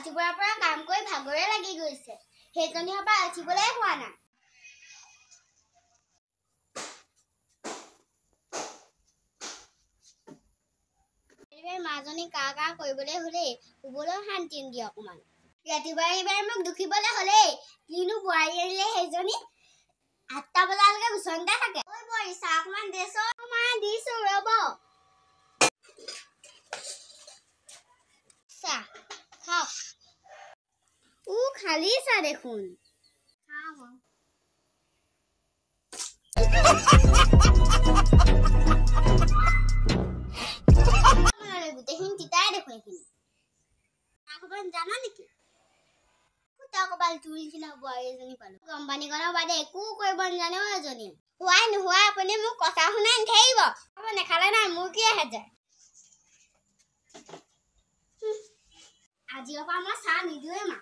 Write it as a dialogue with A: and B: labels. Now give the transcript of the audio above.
A: ৰাতিপুৱাৰ পৰা কাম কৰি ভাগৰে লাগি গৈছে সেইজনী হবা উঠিবলৈ হোৱা নাই মাজনী কা কা কৰিবলৈ হলে শুবলৈ শান্তি দিয়ে অকমান ৰাতিপুৱাৰ এইবাৰ মোক দুখিবলৈ হলে কিনো বোৱাৰী আনিলে সেইজনী 8টা বজালৈকে বিচনাতে থাকে ঐ বোৱাৰী চাহ অকমান দেছো মা দিছো ৰব চাহ খাও খালি চাহ দেখোন খাও গোটেইখিনি তিতাই দেখোন এইখিনি খবৰ জানা নেকি কবাল তুলি কিনা বোৱাৰী এজনী পালো কোম্পানীখনৰ বাদে একো কৰিব নাজানে এজনী হোৱাই নোহোৱাই আপুনি মোক কথা শুনাই নাথাকিব নেখালে নাই মোৰ কি আহে যায় আজিৰ পৰা মই চাহ নিদিওঁৱে মা